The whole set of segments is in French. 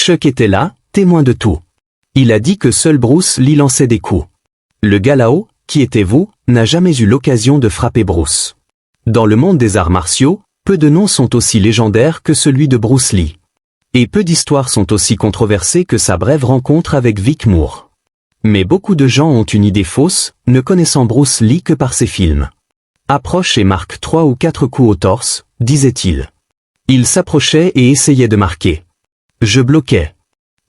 Chuck était là, témoin de tout. Il a dit que seul Bruce Lee lançait des coups. Le gars là-haut, qui était vous, n'a jamais eu l'occasion de frapper Bruce. Dans le monde des arts martiaux, peu de noms sont aussi légendaires que celui de Bruce Lee. Et peu d'histoires sont aussi controversées que sa brève rencontre avec Vic Moore. Mais beaucoup de gens ont une idée fausse, ne connaissant Bruce Lee que par ses films. Approche et marque 3 ou 4 coups au torse, disait-il. Il s'approchait et essayait de marquer. Je bloquais.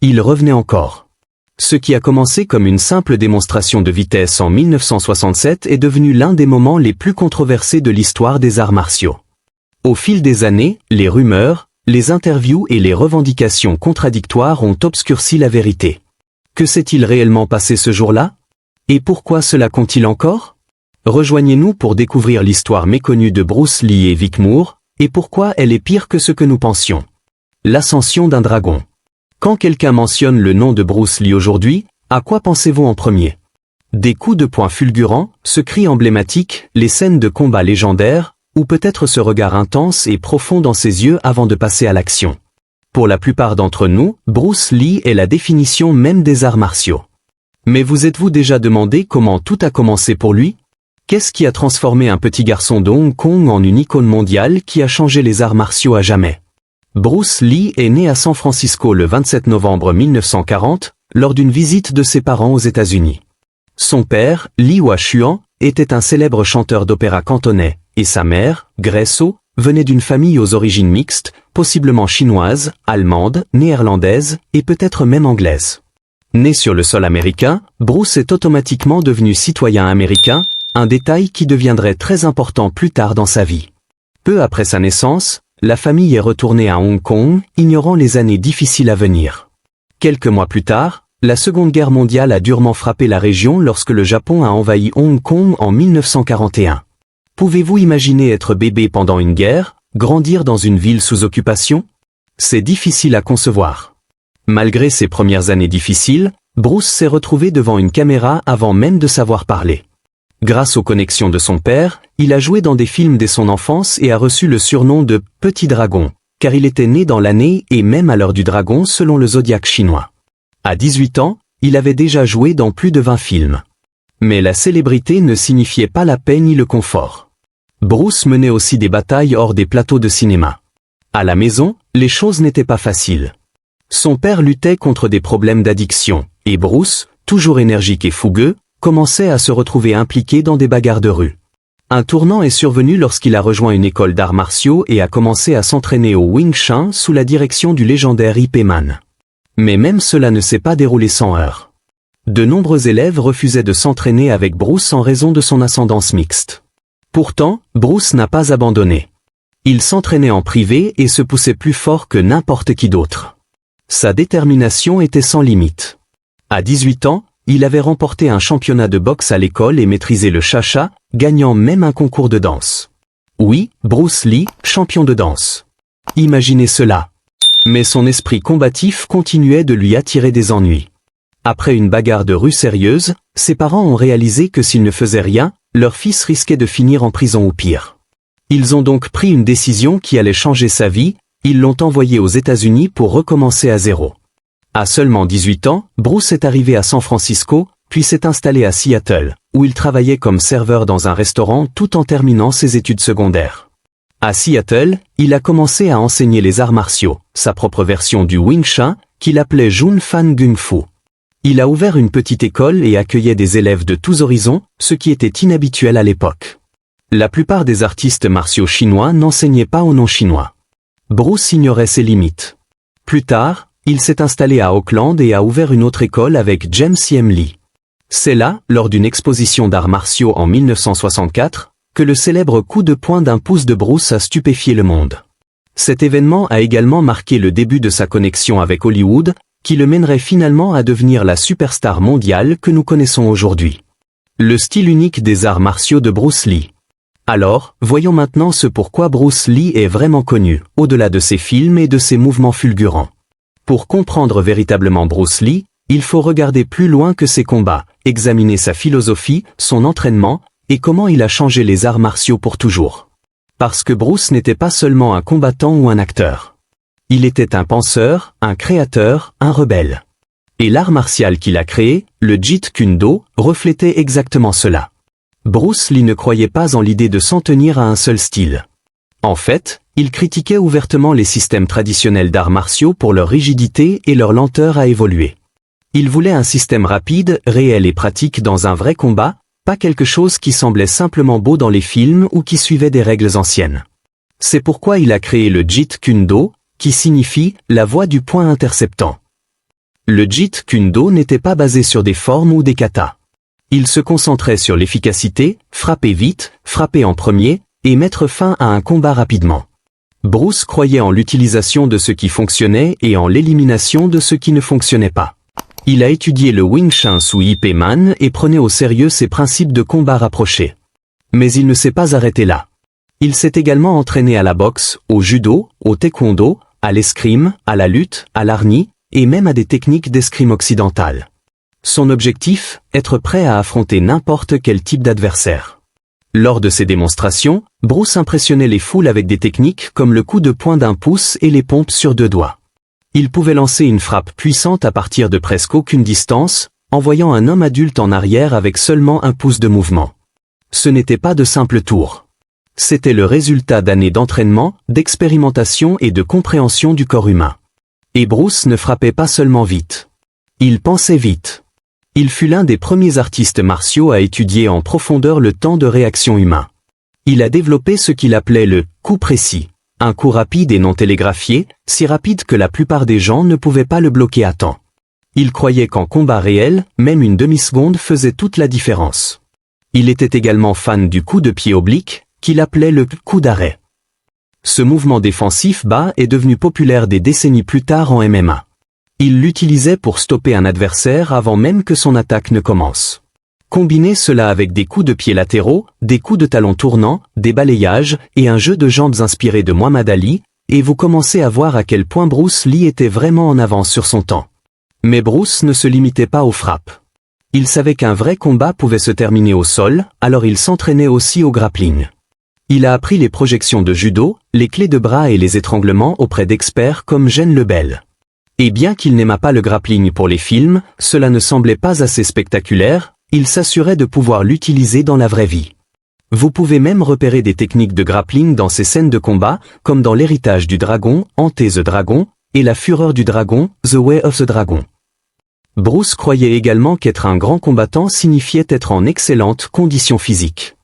Il revenait encore. Ce qui a commencé comme une simple démonstration de vitesse en 1967 est devenu l'un des moments les plus controversés de l'histoire des arts martiaux. Au fil des années, les rumeurs, les interviews et les revendications contradictoires ont obscurci la vérité. Que s'est-il réellement passé ce jour-là? Et pourquoi cela compte-t-il encore? Rejoignez-nous pour découvrir l'histoire méconnue de Bruce Lee et Vic Moore, et pourquoi elle est pire que ce que nous pensions. L'ascension d'un dragon. Quand quelqu'un mentionne le nom de Bruce Lee aujourd'hui, à quoi pensez-vous en premier? Des coups de poing fulgurants, ce cri emblématique, les scènes de combat légendaires, ou peut-être ce regard intense et profond dans ses yeux avant de passer à l'action. Pour la plupart d'entre nous, Bruce Lee est la définition même des arts martiaux. Mais vous êtes-vous déjà demandé comment tout a commencé pour lui? Qu'est-ce qui a transformé un petit garçon de Hong Kong en une icône mondiale qui a changé les arts martiaux à jamais? Bruce Lee est né à San Francisco le 27 novembre 1940, lors d'une visite de ses parents aux États-Unis. Son père, Lee Hua-chuan, était un célèbre chanteur d'opéra cantonais, et sa mère, Grace Oh, venait d'une famille aux origines mixtes, possiblement chinoise, allemande, néerlandaise, et peut-être même anglaise. Né sur le sol américain, Bruce est automatiquement devenu citoyen américain, un détail qui deviendrait très important plus tard dans sa vie. Peu après sa naissance, la famille est retournée à Hong Kong, ignorant les années difficiles à venir. Quelques mois plus tard, la Seconde Guerre mondiale a durement frappé la région lorsque le Japon a envahi Hong Kong en 1941. Pouvez-vous imaginer être bébé pendant une guerre, grandir dans une ville sous occupation? C'est difficile à concevoir. Malgré ses premières années difficiles, Bruce s'est retrouvé devant une caméra avant même de savoir parler. Grâce aux connexions de son père, il a joué dans des films dès son enfance et a reçu le surnom de « Petit Dragon », car il était né dans l'année et même à l'heure du dragon selon le zodiaque chinois. À 18 ans, il avait déjà joué dans plus de 20 films. Mais la célébrité ne signifiait pas la paix ni le confort. Bruce menait aussi des batailles hors des plateaux de cinéma. À la maison, les choses n'étaient pas faciles. Son père luttait contre des problèmes d'addiction, et Bruce, toujours énergique et fougueux, commençait à se retrouver impliqué dans des bagarres de rue. Un tournant est survenu lorsqu'il a rejoint une école d'arts martiaux et a commencé à s'entraîner au Wing Chun sous la direction du légendaire Ip Man. Mais même cela ne s'est pas déroulé sans heurts. De nombreux élèves refusaient de s'entraîner avec Bruce en raison de son ascendance mixte. Pourtant, Bruce n'a pas abandonné. Il s'entraînait en privé et se poussait plus fort que n'importe qui d'autre. Sa détermination était sans limite. À 18 ans, il avait remporté un championnat de boxe à l'école et maîtrisé le cha-cha, gagnant même un concours de danse. Oui, Bruce Lee, champion de danse. Imaginez cela. Mais son esprit combatif continuait de lui attirer des ennuis. Après une bagarre de rue sérieuse, ses parents ont réalisé que s'ils ne faisaient rien, leur fils risquait de finir en prison ou pire. Ils ont donc pris une décision qui allait changer sa vie, ils l'ont envoyé aux États-Unis pour recommencer à zéro. À seulement 18 ans, Bruce est arrivé à San Francisco, puis s'est installé à Seattle, où il travaillait comme serveur dans un restaurant tout en terminant ses études secondaires. À Seattle, il a commencé à enseigner les arts martiaux, sa propre version du Wing Chun, qu'il appelait Jun Fan Gung Fu. Il a ouvert une petite école et accueillait des élèves de tous horizons, ce qui était inhabituel à l'époque. La plupart des artistes martiaux chinois n'enseignaient pas au nom chinois. Bruce ignorait ses limites. Plus tard, il s'est installé à Auckland et a ouvert une autre école avec James Yam Lee. C'est là, lors d'une exposition d'arts martiaux en 1964, que le célèbre coup de poing d'un pouce de Bruce a stupéfié le monde. Cet événement a également marqué le début de sa connexion avec Hollywood, qui le mènerait finalement à devenir la superstar mondiale que nous connaissons aujourd'hui. Le style unique des arts martiaux de Bruce Lee. Alors, voyons maintenant ce pourquoi Bruce Lee est vraiment connu, au-delà de ses films et de ses mouvements fulgurants. Pour comprendre véritablement Bruce Lee, il faut regarder plus loin que ses combats, examiner sa philosophie, son entraînement, et comment il a changé les arts martiaux pour toujours. Parce que Bruce n'était pas seulement un combattant ou un acteur. Il était un penseur, un créateur, un rebelle. Et l'art martial qu'il a créé, le Jeet Kune Do, reflétait exactement cela. Bruce Lee ne croyait pas en l'idée de s'en tenir à un seul style. En fait, il critiquait ouvertement les systèmes traditionnels d'arts martiaux pour leur rigidité et leur lenteur à évoluer. Il voulait un système rapide, réel et pratique dans un vrai combat, pas quelque chose qui semblait simplement beau dans les films ou qui suivait des règles anciennes. C'est pourquoi il a créé le Jeet Kune Do, qui signifie « la voie du point interceptant ». Le Jeet Kune Do n'était pas basé sur des formes ou des katas. Il se concentrait sur l'efficacité, frapper vite, frapper en premier, et mettre fin à un combat rapidement. Bruce croyait en l'utilisation de ce qui fonctionnait et en l'élimination de ce qui ne fonctionnait pas. Il a étudié le Wing Chun sous Ip Man et prenait au sérieux ses principes de combat rapproché. Mais il ne s'est pas arrêté là. Il s'est également entraîné à la boxe, au judo, au taekwondo, à l'escrime, à la lutte, à l'arni, et même à des techniques d'escrime occidentale. Son objectif, être prêt à affronter n'importe quel type d'adversaire. Lors de ses démonstrations, Bruce impressionnait les foules avec des techniques comme le coup de poing d'un pouce et les pompes sur 2 doigts. Il pouvait lancer une frappe puissante à partir de presque aucune distance, envoyant un homme adulte en arrière avec seulement 1 pouce de mouvement. Ce n'était pas de simples tours. C'était le résultat d'années d'entraînement, d'expérimentation et de compréhension du corps humain. Et Bruce ne frappait pas seulement vite. Il pensait vite. Il fut l'un des premiers artistes martiaux à étudier en profondeur le temps de réaction humain. Il a développé ce qu'il appelait le « coup précis ». Un coup rapide et non télégraphié, si rapide que la plupart des gens ne pouvaient pas le bloquer à temps. Il croyait qu'en combat réel, même une demi-seconde faisait toute la différence. Il était également fan du coup de pied oblique, qu'il appelait le coup d'arrêt. Ce mouvement défensif bas est devenu populaire des décennies plus tard en MMA. Il l'utilisait pour stopper un adversaire avant même que son attaque ne commence. Combinez cela avec des coups de pied latéraux, des coups de talon tournants, des balayages et un jeu de jambes inspiré de Muhammad Ali, et vous commencez à voir à quel point Bruce Lee était vraiment en avance sur son temps. Mais Bruce ne se limitait pas aux frappes. Il savait qu'un vrai combat pouvait se terminer au sol, alors il s'entraînait aussi au grappling. Il a appris les projections de judo, les clés de bras et les étranglements auprès d'experts comme Gene Lebel. Et bien qu'il n'aimât pas le grappling pour les films, cela ne semblait pas assez spectaculaire, il s'assurait de pouvoir l'utiliser dans la vraie vie. Vous pouvez même repérer des techniques de grappling dans ces scènes de combat, comme dans L'héritage du dragon, Ante the Dragon, et La fureur du dragon, The Way of the Dragon. Bruce croyait également qu'être un grand combattant signifiait être en excellente condition physique.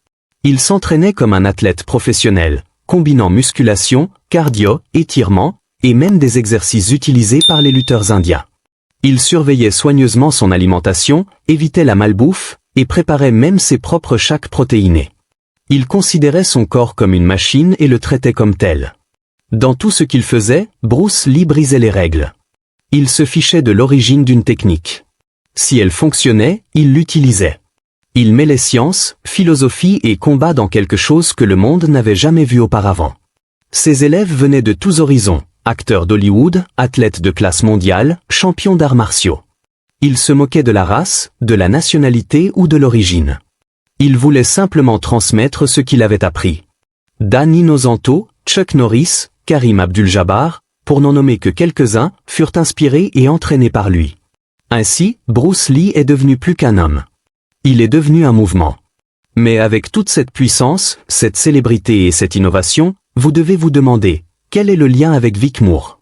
Il s'entraînait comme un athlète professionnel, combinant musculation, cardio, étirement, et même des exercices utilisés par les lutteurs indiens. Il surveillait soigneusement son alimentation, évitait la malbouffe, et préparait même ses propres shakes protéinés. Il considérait son corps comme une machine et le traitait comme tel. Dans tout ce qu'il faisait, Bruce Lee brisait les règles. Il se fichait de l'origine d'une technique. Si elle fonctionnait, il l'utilisait. Il mêlait science, philosophie et combat dans quelque chose que le monde n'avait jamais vu auparavant. Ses élèves venaient de tous horizons. Acteur d'Hollywood, athlète de classe mondiale, champion d'arts martiaux. Il se moquait de la race, de la nationalité ou de l'origine. Il voulait simplement transmettre ce qu'il avait appris. Dan Inosanto, Chuck Norris, Karim Abdul-Jabbar, pour n'en nommer que quelques-uns, furent inspirés et entraînés par lui. Ainsi, Bruce Lee est devenu plus qu'un homme. Il est devenu un mouvement. Mais avec toute cette puissance, cette célébrité et cette innovation, vous devez vous demander, quel est le lien avec Vic Moore?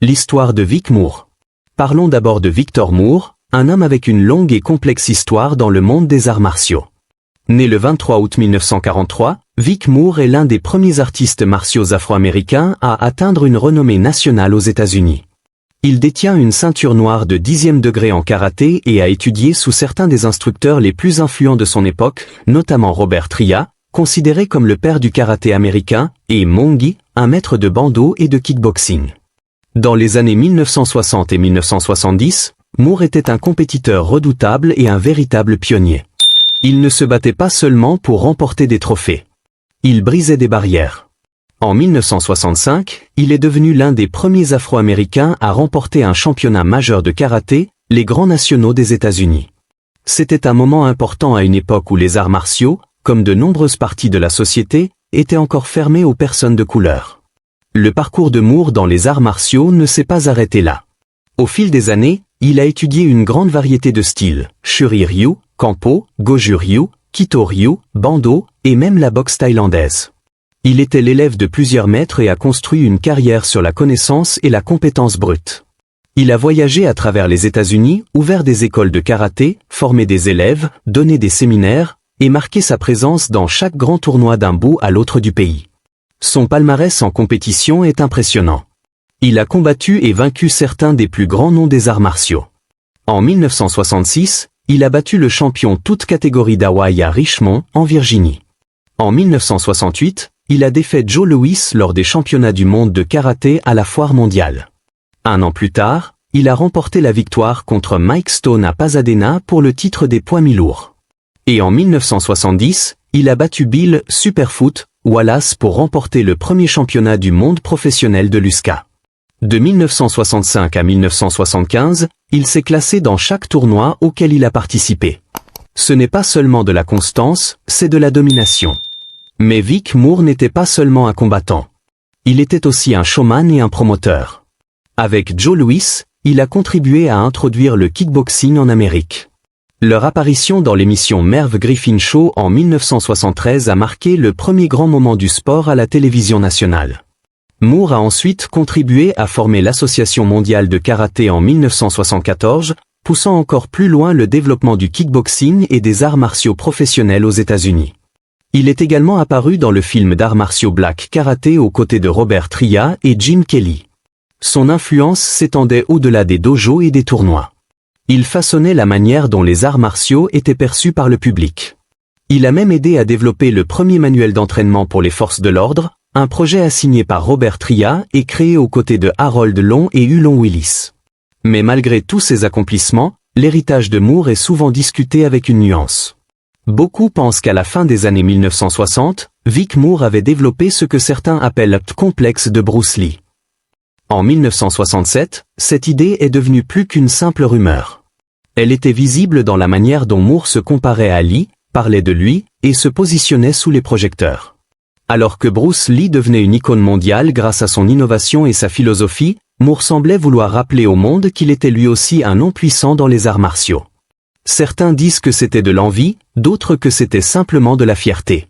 L'histoire de Vic Moore. Parlons d'abord de Victor Moore, un homme avec une longue et complexe histoire dans le monde des arts martiaux. Né le 23 août 1943, Vic Moore est l'un des premiers artistes martiaux afro-américains à atteindre une renommée nationale aux États-Unis. Il détient une ceinture noire de 10e degré en karaté et a étudié sous certains des instructeurs les plus influents de son époque, notamment Robert Tria, considéré comme le père du karaté américain, et Mongi, un maître de bando et de kickboxing. Dans les années 1960 et 1970, Moore était un compétiteur redoutable et un véritable pionnier. Il ne se battait pas seulement pour remporter des trophées. Il brisait des barrières. En 1965, il est devenu l'un des premiers Afro-Américains à remporter un championnat majeur de karaté, les grands nationaux des États-Unis. C'était un moment important à une époque où les arts martiaux, comme de nombreuses parties de la société, étaient encore fermés aux personnes de couleur. Le parcours de Moore dans les arts martiaux ne s'est pas arrêté là. Au fil des années, il a étudié une grande variété de styles, Shuri-ryu, Kampo, Goju-ryu, Kito-ryu, Bando, et même la boxe thaïlandaise. Il était l'élève de plusieurs maîtres et a construit une carrière sur la connaissance et la compétence brute. Il a voyagé à travers les États-Unis, ouvert des écoles de karaté, formé des élèves, donné des séminaires, et marqué sa présence dans chaque grand tournoi d'un bout à l'autre du pays. Son palmarès en compétition est impressionnant. Il a combattu et vaincu certains des plus grands noms des arts martiaux. En 1966, il a battu le champion toute catégorie d'Hawaï à Richmond, en Virginie. En 1968, il a défait Joe Louis lors des championnats du monde de karaté à la foire mondiale. Un an plus tard, il a remporté la victoire contre Mike Stone à Pasadena pour le titre des poids mi-lourds. Et en 1970, il a battu Bill Superfoot Wallace pour remporter le premier championnat du monde professionnel de l'USCA. De 1965 à 1975, il s'est classé dans chaque tournoi auquel il a participé. Ce n'est pas seulement de la constance, c'est de la domination. Mais Vic Moore n'était pas seulement un combattant. Il était aussi un showman et un promoteur. Avec Joe Louis, il a contribué à introduire le kickboxing en Amérique. Leur apparition dans l'émission Merv Griffin Show en 1973 a marqué le premier grand moment du sport à la télévision nationale. Moore a ensuite contribué à former l'Association mondiale de karaté en 1974, poussant encore plus loin le développement du kickboxing et des arts martiaux professionnels aux États-Unis. Il est également apparu dans le film d'arts martiaux Black Karaté aux côtés de Robert Tria et Jim Kelly. Son influence s'étendait au-delà des dojos et des tournois. Il façonnait la manière dont les arts martiaux étaient perçus par le public. Il a même aidé à développer le premier manuel d'entraînement pour les forces de l'ordre, un projet assigné par Robert Tria et créé aux côtés de Harold Long et Hulon Willis. Mais malgré tous ces accomplissements, l'héritage de Moore est souvent discuté avec une nuance. Beaucoup pensent qu'à la fin des années 1960, Vic Moore avait développé ce que certains appellent le complexe de Bruce Lee. En 1967, cette idée est devenue plus qu'une simple rumeur. Elle était visible dans la manière dont Moore se comparait à Lee, parlait de lui, et se positionnait sous les projecteurs. Alors que Bruce Lee devenait une icône mondiale grâce à son innovation et sa philosophie, Moore semblait vouloir rappeler au monde qu'il était lui aussi un nom puissant dans les arts martiaux. Certains disent que c'était de l'envie, d'autres que c'était simplement de la fierté.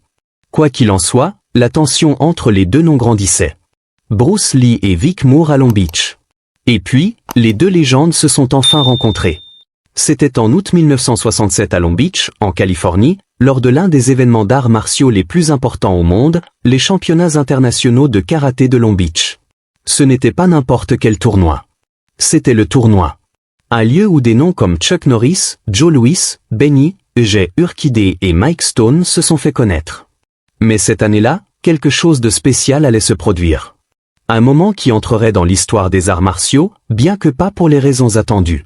Quoi qu'il en soit, la tension entre les deux noms grandissait. Bruce Lee et Vic Moore à Long Beach. Et puis, les deux légendes se sont enfin rencontrées. C'était en août 1967 à Long Beach, en Californie, lors de l'un des événements d'arts martiaux les plus importants au monde, les championnats internationaux de karaté de Long Beach. Ce n'était pas n'importe quel tournoi. C'était le tournoi. Un lieu où des noms comme Chuck Norris, Joe Louis, Benny, Eugene Urquidé et Mike Stone se sont fait connaître. Mais cette année-là, quelque chose de spécial allait se produire. Un moment qui entrerait dans l'histoire des arts martiaux, bien que pas pour les raisons attendues.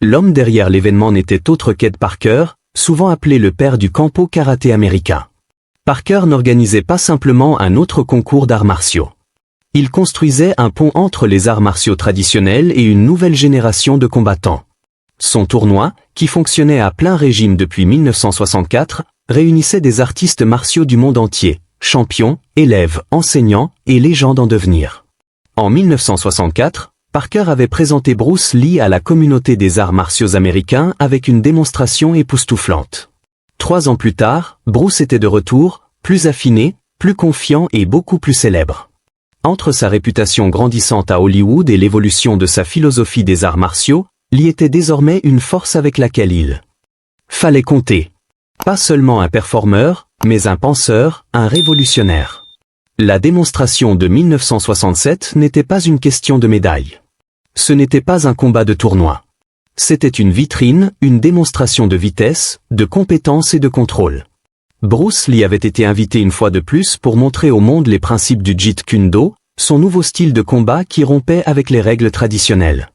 L'homme derrière l'événement n'était autre qu'Ed Parker, souvent appelé le père du Kampo karaté américain. Parker n'organisait pas simplement un autre concours d'arts martiaux. Il construisait un pont entre les arts martiaux traditionnels et une nouvelle génération de combattants. Son tournoi, qui fonctionnait à plein régime depuis 1964, réunissait des artistes martiaux du monde entier, champions, élèves, enseignants et légendes en devenir. En 1964, Parker avait présenté Bruce Lee à la communauté des arts martiaux américains avec une démonstration époustouflante. 3 ans plus tard, Bruce était de retour, plus affiné, plus confiant et beaucoup plus célèbre. Entre sa réputation grandissante à Hollywood et l'évolution de sa philosophie des arts martiaux, Lee était désormais une force avec laquelle il fallait compter. Pas seulement un performeur, mais un penseur, un révolutionnaire. La démonstration de 1967 n'était pas une question de médaille. Ce n'était pas un combat de tournoi. C'était une vitrine, une démonstration de vitesse, de compétence et de contrôle. Bruce Lee avait été invité une fois de plus pour montrer au monde les principes du Jeet Kune Do, son nouveau style de combat qui rompait avec les règles traditionnelles.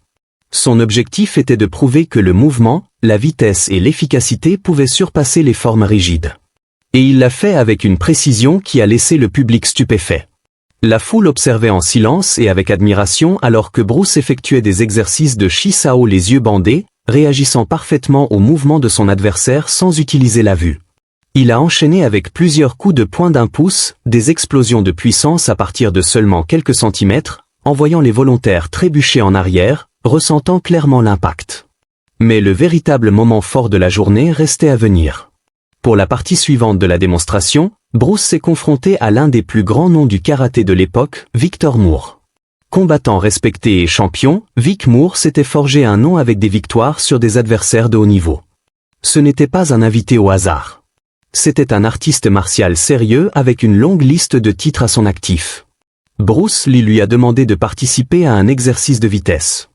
Son objectif était de prouver que le mouvement, la vitesse et l'efficacité pouvaient surpasser les formes rigides. Et il l'a fait avec une précision qui a laissé le public stupéfait. La foule observait en silence et avec admiration alors que Bruce effectuait des exercices de Shisao les yeux bandés, réagissant parfaitement aux mouvements de son adversaire sans utiliser la vue. Il a enchaîné avec plusieurs coups de poing d'1 pouce, des explosions de puissance à partir de seulement quelques centimètres, en voyant les volontaires trébucher en arrière, ressentant clairement l'impact. Mais le véritable moment fort de la journée restait à venir. Pour la partie suivante de la démonstration, Bruce s'est confronté à l'un des plus grands noms du karaté de l'époque, Victor Moore. Combattant respecté et champion, Vic Moore s'était forgé un nom avec des victoires sur des adversaires de haut niveau. Ce n'était pas un invité au hasard. C'était un artiste martial sérieux avec une longue liste de titres à son actif. Bruce Lee lui a demandé de participer à un exercice de vitesse.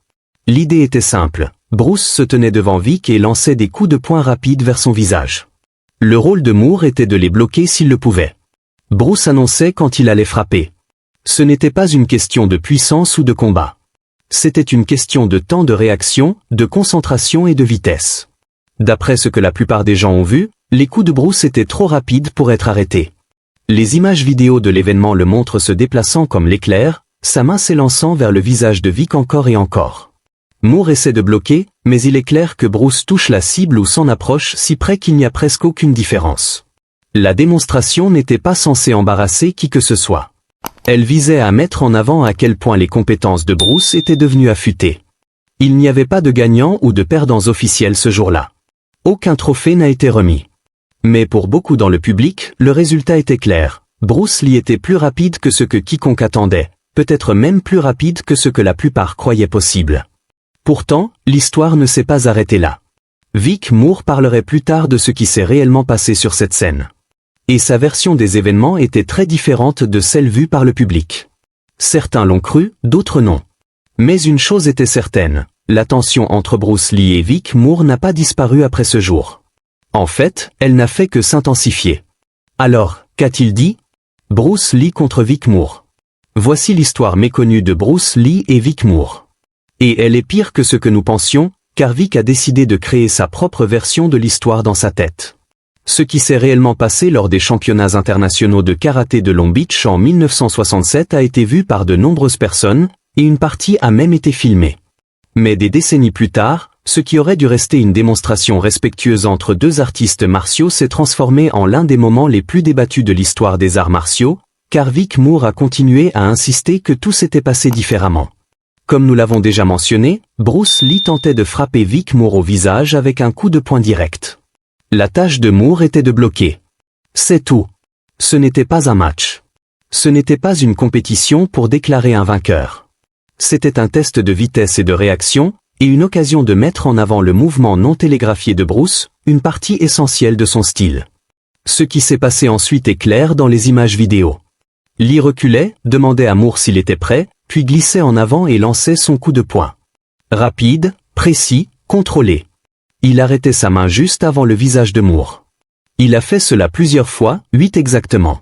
L'idée était simple, Bruce se tenait devant Vic et lançait des coups de poing rapides vers son visage. Le rôle de Moore était de les bloquer s'il le pouvait. Bruce annonçait quand il allait frapper. Ce n'était pas une question de puissance ou de combat. C'était une question de temps de réaction, de concentration et de vitesse. D'après ce que la plupart des gens ont vu, les coups de Bruce étaient trop rapides pour être arrêtés. Les images vidéo de l'événement le montrent se déplaçant comme l'éclair, sa main s'élançant vers le visage de Vic encore et encore. Moore essaie de bloquer, mais il est clair que Bruce touche la cible ou s'en approche si près qu'il n'y a presque aucune différence. La démonstration n'était pas censée embarrasser qui que ce soit. Elle visait à mettre en avant à quel point les compétences de Bruce étaient devenues affûtées. Il n'y avait pas de gagnants ou de perdants officiels ce jour-là. Aucun trophée n'a été remis. Mais pour beaucoup dans le public, le résultat était clair. Bruce Lee était plus rapide que ce que quiconque attendait, peut-être même plus rapide que ce que la plupart croyaient possible. Pourtant, l'histoire ne s'est pas arrêtée là. Vic Moore parlerait plus tard de ce qui s'est réellement passé sur cette scène. Et sa version des événements était très différente de celle vue par le public. Certains l'ont cru, d'autres non. Mais une chose était certaine, la tension entre Bruce Lee et Vic Moore n'a pas disparu après ce jour. En fait, elle n'a fait que s'intensifier. Alors, qu'a-t-il dit? Bruce Lee contre Vic Moore. Voici l'histoire méconnue de Bruce Lee et Vic Moore. Et elle est pire que ce que nous pensions, car Vic a décidé de créer sa propre version de l'histoire dans sa tête. Ce qui s'est réellement passé lors des championnats internationaux de karaté de Long Beach en 1967 a été vu par de nombreuses personnes, et une partie a même été filmée. Mais des décennies plus tard, ce qui aurait dû rester une démonstration respectueuse entre deux artistes martiaux s'est transformé en l'un des moments les plus débattus de l'histoire des arts martiaux, car Vic Moore a continué à insister que tout s'était passé différemment. Comme nous l'avons déjà mentionné, Bruce Lee tentait de frapper Vic Moore au visage avec un coup de poing direct. La tâche de Moore était de bloquer. C'est tout. Ce n'était pas un match. Ce n'était pas une compétition pour déclarer un vainqueur. C'était un test de vitesse et de réaction, et une occasion de mettre en avant le mouvement non télégraphié de Bruce, une partie essentielle de son style. Ce qui s'est passé ensuite est clair dans les images vidéo. Lee reculait, demandait à Moore s'il était prêt, puis glissait en avant et lançait son coup de poing. Rapide, précis, contrôlé. Il arrêtait sa main juste avant le visage de Moore. Il a fait cela plusieurs fois, 8 exactement.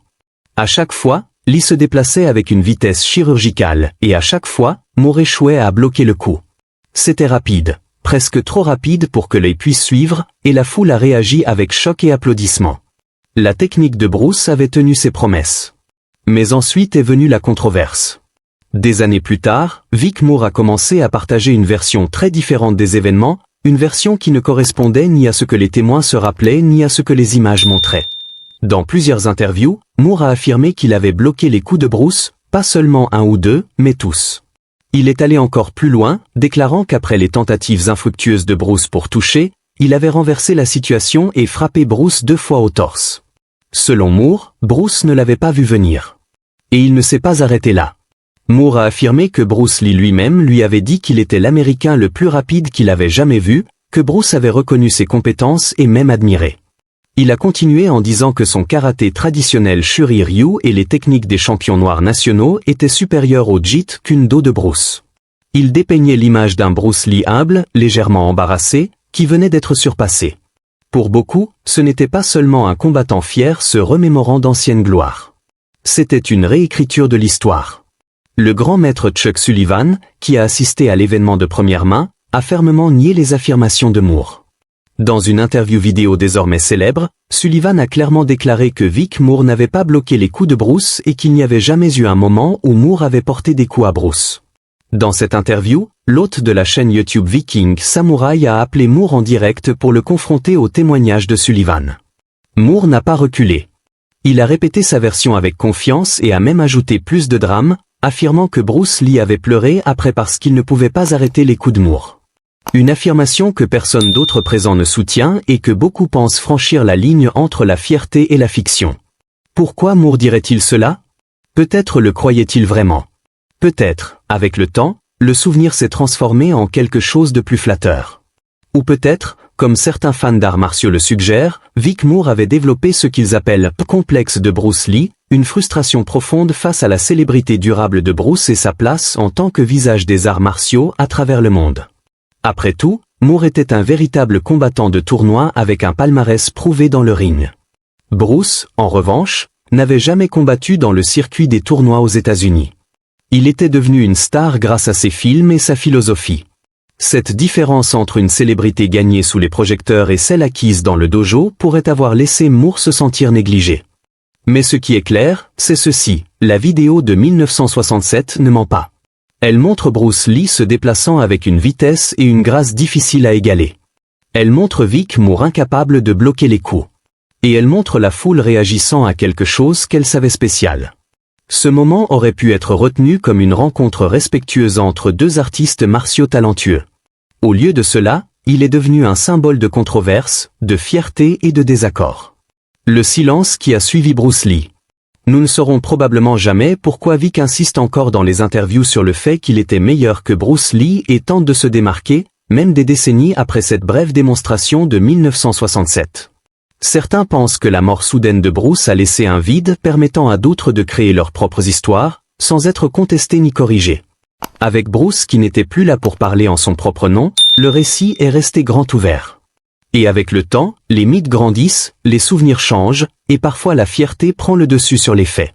À chaque fois, Lee se déplaçait avec une vitesse chirurgicale, et à chaque fois, Moore échouait à bloquer le coup. C'était rapide, presque trop rapide pour que l'œil puisse suivre, et la foule a réagi avec choc et applaudissements. La technique de Bruce avait tenu ses promesses. Mais ensuite est venue la controverse. Des années plus tard, Vic Moore a commencé à partager une version très différente des événements, une version qui ne correspondait ni à ce que les témoins se rappelaient ni à ce que les images montraient. Dans plusieurs interviews, Moore a affirmé qu'il avait bloqué les coups de Bruce, pas seulement un ou deux, mais tous. Il est allé encore plus loin, déclarant qu'après les tentatives infructueuses de Bruce pour toucher, il avait renversé la situation et frappé Bruce 2 fois au torse. Selon Moore, Bruce ne l'avait pas vu venir. Et il ne s'est pas arrêté là. Moore a affirmé que Bruce Lee lui-même lui avait dit qu'il était l'Américain le plus rapide qu'il avait jamais vu, que Bruce avait reconnu ses compétences et même admiré. Il a continué en disant que son karaté traditionnel Shuri-Ryu et les techniques des champions noirs nationaux étaient supérieurs au Jeet Kune Do de Bruce. Il dépeignait l'image d'un Bruce Lee humble, légèrement embarrassé, qui venait d'être surpassé. Pour beaucoup, ce n'était pas seulement un combattant fier se remémorant d'anciennes gloires. C'était une réécriture de l'histoire. Le grand maître Chuck Sullivan, qui a assisté à l'événement de première main, a fermement nié les affirmations de Moore. Dans une interview vidéo désormais célèbre, Sullivan a clairement déclaré que Vic Moore n'avait pas bloqué les coups de Bruce et qu'il n'y avait jamais eu un moment où Moore avait porté des coups à Bruce. Dans cette interview, l'hôte de la chaîne YouTube Viking Samurai a appelé Moore en direct pour le confronter au témoignage de Sullivan. Moore n'a pas reculé. Il a répété sa version avec confiance et a même ajouté plus de drame, affirmant que Bruce Lee avait pleuré après parce qu'il ne pouvait pas arrêter les coups de Moore. Une affirmation que personne d'autre présent ne soutient et que beaucoup pensent franchir la ligne entre la fierté et la fiction. Pourquoi Moore dirait-il cela? Peut-être le croyait-il vraiment. Peut-être, avec le temps, le souvenir s'est transformé en quelque chose de plus flatteur. Ou peut-être, comme certains fans d'arts martiaux le suggèrent, Vic Moore avait développé ce qu'ils appellent « complexe de Bruce Lee », une frustration profonde face à la célébrité durable de Bruce et sa place en tant que visage des arts martiaux à travers le monde. Après tout, Moore était un véritable combattant de tournoi avec un palmarès prouvé dans le ring. Bruce, en revanche, n'avait jamais combattu dans le circuit des tournois aux États-Unis. Il était devenu une star grâce à ses films et sa philosophie. Cette différence entre une célébrité gagnée sous les projecteurs et celle acquise dans le dojo pourrait avoir laissé Moore se sentir négligé. Mais ce qui est clair, c'est ceci, la vidéo de 1967 ne ment pas. Elle montre Bruce Lee se déplaçant avec une vitesse et une grâce difficiles à égaler. Elle montre Vic Moore incapable de bloquer les coups. Et elle montre la foule réagissant à quelque chose qu'elle savait spécial. Ce moment aurait pu être retenu comme une rencontre respectueuse entre deux artistes martiaux talentueux. Au lieu de cela, il est devenu un symbole de controverse, de fierté et de désaccord. Le silence qui a suivi Bruce Lee. Nous ne saurons probablement jamais pourquoi Vic insiste encore dans les interviews sur le fait qu'il était meilleur que Bruce Lee et tente de se démarquer, même des décennies après cette brève démonstration de 1967. Certains pensent que la mort soudaine de Bruce a laissé un vide permettant à d'autres de créer leurs propres histoires, sans être contestés ni corrigés. Avec Bruce qui n'était plus là pour parler en son propre nom, le récit est resté grand ouvert. Et avec le temps, les mythes grandissent, les souvenirs changent, et parfois la fierté prend le dessus sur les faits.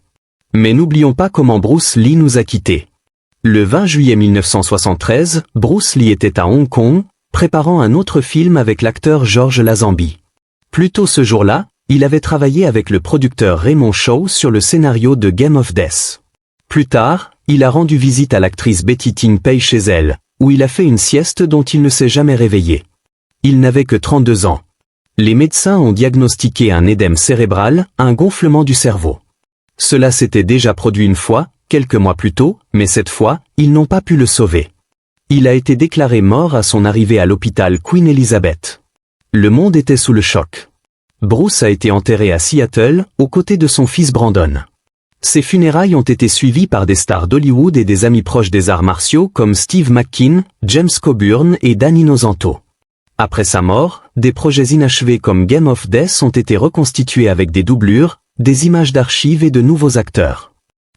Mais n'oublions pas comment Bruce Lee nous a quittés. Le 20 juillet 1973, Bruce Lee était à Hong Kong, préparant un autre film avec l'acteur George Lazenby. Plus tôt ce jour-là, il avait travaillé avec le producteur Raymond Shaw sur le scénario de Game of Death. Plus tard, il a rendu visite à l'actrice Betty Ting Pei chez elle, où il a fait une sieste dont il ne s'est jamais réveillé. Il n'avait que 32 ans. Les médecins ont diagnostiqué un édème cérébral, un gonflement du cerveau. Cela s'était déjà produit une fois, quelques mois plus tôt, mais cette fois, ils n'ont pas pu le sauver. Il a été déclaré mort à son arrivée à l'hôpital Queen Elizabeth. Le monde était sous le choc. Bruce a été enterré à Seattle, aux côtés de son fils Brandon. Ses funérailles ont été suivies par des stars d'Hollywood et des amis proches des arts martiaux comme Steve McKean, James Coburn et Danny Innocento. Après sa mort, des projets inachevés comme Game of Death ont été reconstitués avec des doublures, des images d'archives et de nouveaux acteurs.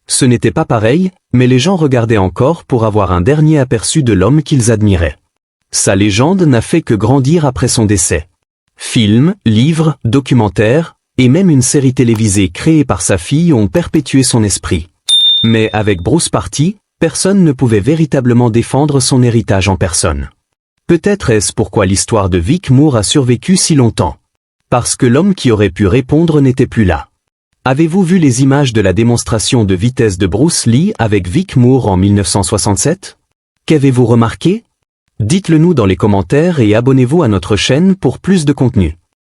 Ce n'était pas pareil, mais les gens regardaient encore pour avoir un dernier aperçu de l'homme qu'ils admiraient. Sa légende n'a fait que grandir après son décès. Films, livres, documentaires, et même une série télévisée créée par sa fille ont perpétué son esprit. Mais avec Bruce parti, personne ne pouvait véritablement défendre son héritage en personne. Peut-être est-ce pourquoi l'histoire de Vic Moore a survécu si longtemps. Parce que l'homme qui aurait pu répondre n'était plus là. Avez-vous vu les images de la démonstration de vitesse de Bruce Lee avec Vic Moore en 1967? Qu'avez-vous remarqué? Dites-le nous dans les commentaires et abonnez-vous à notre chaîne pour plus de contenu.